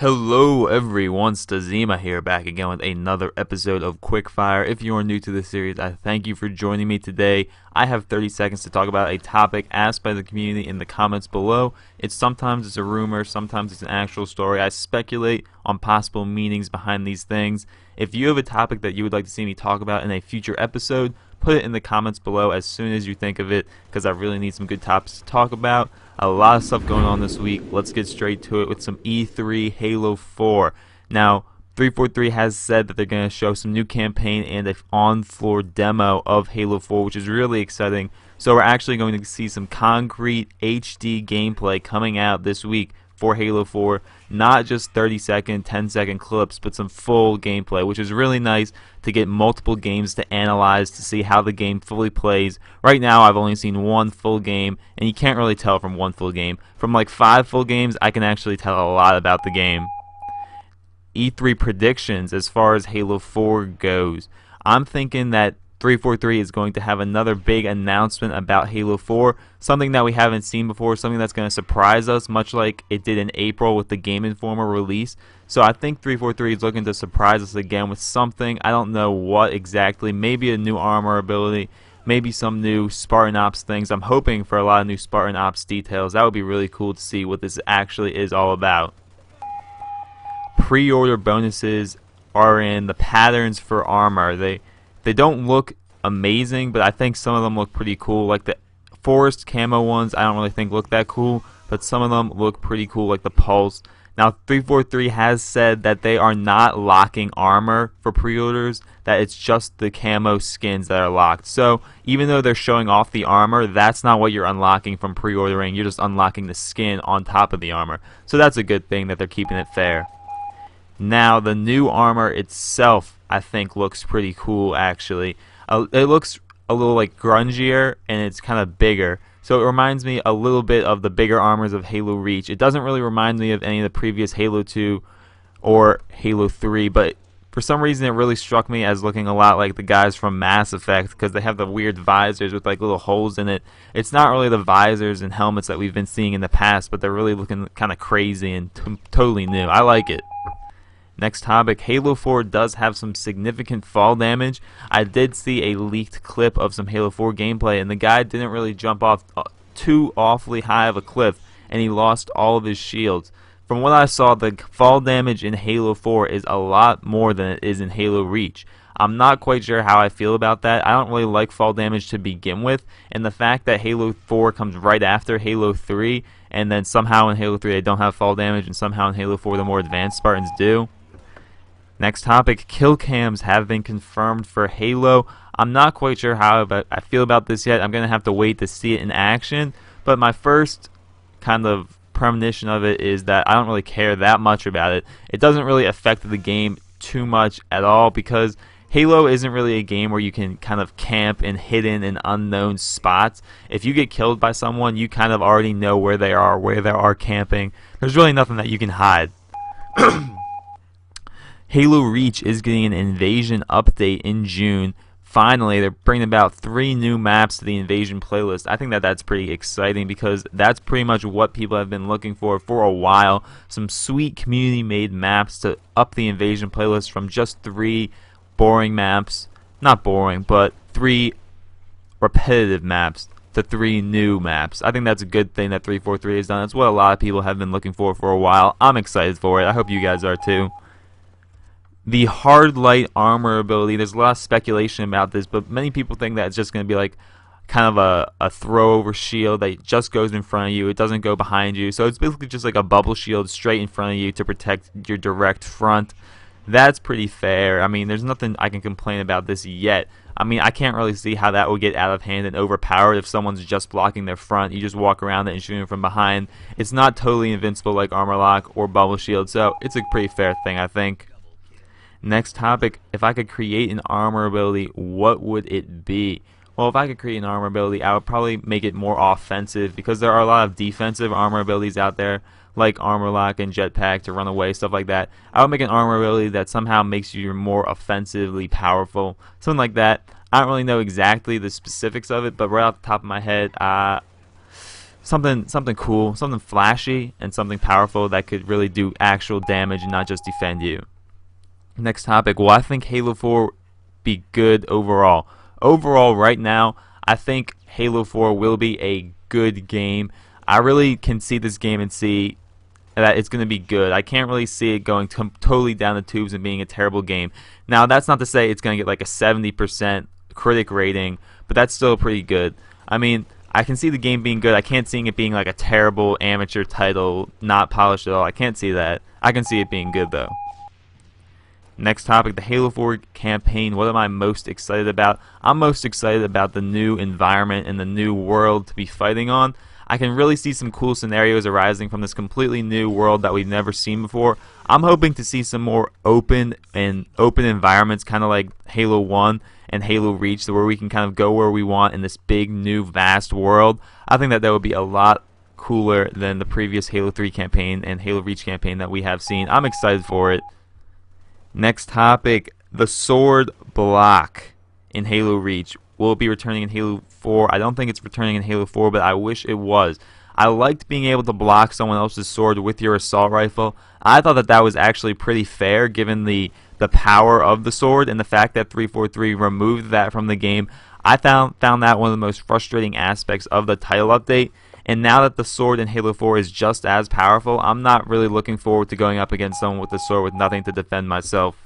Hello everyone, Stazima here, back again with another episode of Quickfire. If you are new to this series, I thank you for joining me today. I have 30 seconds to talk about a topic asked by the community in the comments below. Sometimes it's a rumor, sometimes it's an actual story. I speculate on possible meanings behind these things. If you have a topic that you would like to see me talk about in a future episode, put it in the comments below as soon as you think of it, because I really need some good topics to talk about. A lot of stuff going on this week. Let's get straight to it with some E3 Halo 4. Now, 343 has said that they're going to show some new campaign and an on-floor demo of Halo 4, which is really exciting. So we're actually going to see some concrete HD gameplay coming out this week for Halo 4, not just 30-second, 10-second clips, but some full gameplay, which is really nice to get multiple games to analyze to see how the game fully plays. Right now, I've only seen one full game, and you can't really tell from one full game. From like 5 full games, I can actually tell a lot about the game. E3 predictions as far as Halo 4 goes. I'm thinking that 343 is going to have another big announcement about Halo 4, something that we haven't seen before, something that's going to surprise us, much like it did in April with the Game Informer release. So I think 343 is looking to surprise us again with something. I don't know what exactly, maybe a new armor ability, maybe some new Spartan Ops things. I'm hoping for a lot of new Spartan Ops details. That would be really cool to see what this actually is all about. Pre-order bonuses are in the patterns for armor. They don't look amazing, but I think some of them look pretty cool. Like the forest camo ones, I don't really think look that cool, but some of them look pretty cool, like the Pulse. Now, 343 has said that they are not locking armor for pre-orders, that it's just the camo skins that are locked. So, even though they're showing off the armor, that's not what you're unlocking from pre-ordering. You're just unlocking the skin on top of the armor. So that's a good thing that they're keeping it fair. Now, the new armor itself, I think, looks pretty cool, actually. It looks a little like grungier, and it's kind of bigger. So it reminds me a little bit of the bigger armors of Halo Reach. It doesn't really remind me of any of the previous Halo 2 or Halo 3, but for some reason it really struck me as looking a lot like the guys from Mass Effect, because they have the weird visors with like little holes in it. It's not really the visors and helmets that we've been seeing in the past, but they're really looking kind of crazy and totally new. I like it. Next topic, Halo 4 does have some significant fall damage. I did see a leaked clip of some Halo 4 gameplay, and the guy didn't really jump off too awfully high of a cliff, and he lost all of his shields. From what I saw, the fall damage in Halo 4 is a lot more than it is in Halo Reach. I'm not quite sure how I feel about that. I don't really like fall damage to begin with, and the fact that Halo 4 comes right after Halo 3, and then somehow in Halo 3 they don't have fall damage, and somehow in Halo 4 the more advanced Spartans do. Next topic, kill cams have been confirmed for Halo. I'm not quite sure how I feel about this yet. I'm going to have to wait to see it in action. But my first kind of premonition of it is that I don't really care that much about it. It doesn't really affect the game too much at all, because Halo isn't really a game where you can kind of camp in hidden and unknown spots. If you get killed by someone, you kind of already know where they are camping. There's really nothing that you can hide. Halo Reach is getting an Invasion update in June. Finally, they're bringing about 3 new maps to the Invasion playlist. I think that that's pretty exciting, because that's pretty much what people have been looking for a while. Some sweet community-made maps to up the Invasion playlist from just 3 boring maps. Not boring, but 3 repetitive maps to 3 new maps. I think that's a good thing that 343 has done. That's what a lot of people have been looking for a while. I'm excited for it. I hope you guys are too. The hard light armor ability, there's a lot of speculation about this, but many people think that it's just going to be like kind of a throw over shield that just goes in front of you. It doesn't go behind you. So it's basically just like a bubble shield straight in front of you to protect your direct front. That's pretty fair. I mean, there's nothing I can complain about this yet. I mean, I can't really see how that would get out of hand and overpowered if someone's just blocking their front. You just walk around it and shoot them from behind. It's not totally invincible like armor lock or bubble shield, so it's a pretty fair thing, I think. Next topic, if I could create an armor ability, what would it be? Well, if I could create an armor ability, I would probably make it more offensive, because there are a lot of defensive armor abilities out there, like armor lock and jetpack to run away, stuff like that. I would make an armor ability that somehow makes you more offensively powerful, something like that. I don't really know exactly the specifics of it, but right off the top of my head, something cool, something flashy, and something powerful that could really do actual damage and not just defend you. Next topic, will I think Halo 4 be good overall? Overall, right now, I think Halo 4 will be a good game. I really can see this game and see that it's going to be good. I can't really see it going totally down the tubes and being a terrible game. Now, that's not to say it's going to get like a 70% critic rating, but that's still pretty good. I mean, I can see the game being good. I can't see it being like a terrible amateur title, not polished at all. I can't see that. I can see it being good, though. Next topic, the Halo 4 campaign. What am I most excited about? I'm most excited about the new environment and the new world to be fighting on. I can really see some cool scenarios arising from this completely new world that we've never seen before. I'm hoping to see some more open environments, kind of like Halo 1 and Halo Reach, where we can kind of go where we want in this big, new, vast world. I think that would be a lot cooler than the previous Halo 3 campaign and Halo Reach campaign that we have seen. I'm excited for it. Next topic, the sword block in Halo Reach. Will it be returning in Halo 4? I don't think it's returning in Halo 4, but I wish it was. I liked being able to block someone else's sword with your assault rifle. I thought that was actually pretty fair given the power of the sword and the fact that 343 removed that from the game. I found that one of the most frustrating aspects of the title update. And now that the sword in Halo 4 is just as powerful, I'm not really looking forward to going up against someone with a sword with nothing to defend myself.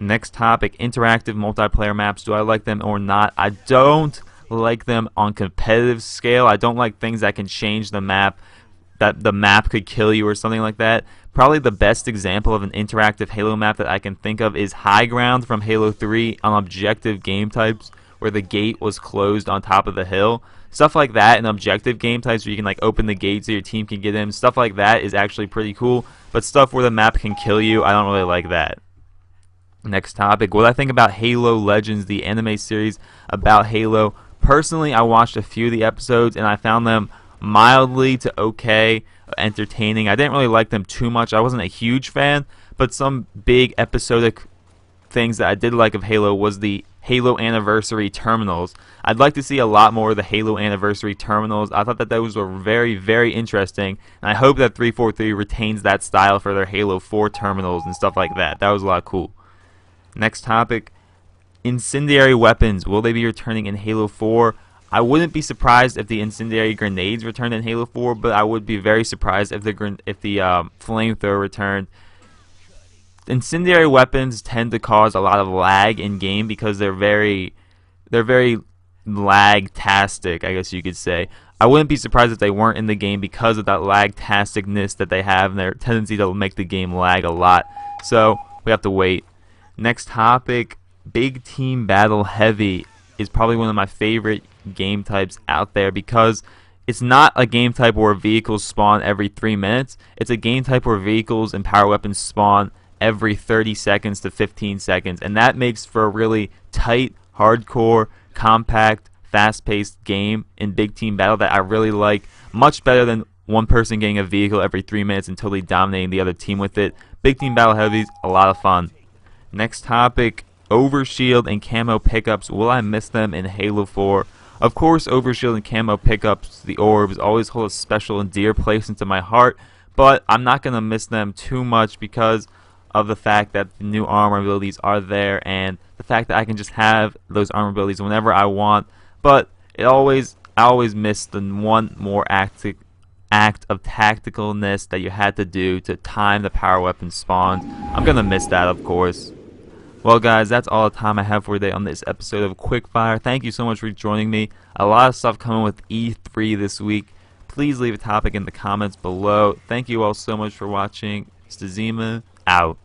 Next topic, interactive multiplayer maps. Do I like them or not? I don't like them on competitive scale. I don't like things that can change the map, that the map could kill you or something like that. Probably the best example of an interactive Halo map that I can think of is High Ground from Halo 3 on objective game types, where the gate was closed on top of the hill. Stuff like that in objective game types where you can like open the gate so your team can get in. Stuff like that is actually pretty cool. But stuff where the map can kill you, I don't really like that. Next topic, what I think about Halo Legends, the anime series about Halo. Personally, I watched a few of the episodes and I found them mildly to okay, entertaining. I didn't really like them too much. I wasn't a huge fan, but some big episodic things that I did like of Halo was the Halo Anniversary terminals. I'd like to see a lot more of the Halo Anniversary terminals. I thought that those were very, very interesting, and I hope that 343 retains that style for their Halo 4 terminals and stuff like that. That was a lot cool. Next topic, incendiary weapons. Will they be returning in Halo 4? I wouldn't be surprised if the incendiary grenades returned in Halo 4, but I would be very surprised if the flamethrower returned. Incendiary weapons tend to cause a lot of lag in game because they're very lag-tastic, I guess you could say. I wouldn't be surprised if they weren't in the game because of that lag-tasticness that they have and their tendency to make the game lag a lot. So we have to wait. Next topic, big team battle heavy is probably one of my favorite game types out there because it's not a game type where vehicles spawn every 3 minutes. It's a game type where vehicles and power weapons spawn every 30 seconds to 15 seconds, and that makes for a really tight, hardcore, compact, fast-paced game in big team battle that I really like, much better than one person getting a vehicle every 3 minutes and totally dominating the other team with it. Big team battle heavies, a lot of fun. Next topic, overshield and camo pickups. Will I miss them in Halo 4? Of course, overshield and camo pickups, the orbs, always hold a special and dear place into my heart, but I'm not going to miss them too much because of the fact that the new armor abilities are there and the fact that I can just have those armor abilities whenever I want. But I always miss the one more act of tacticalness that you had to do to time the power weapon spawns. I'm gonna miss that, of course. Well, guys, that's all the time I have for today on this episode of Quickfire. Thank you so much for joining me. A lot of stuff coming with E3 this week. Please leave a topic in the comments below. Thank you all so much for watching. Stazima out.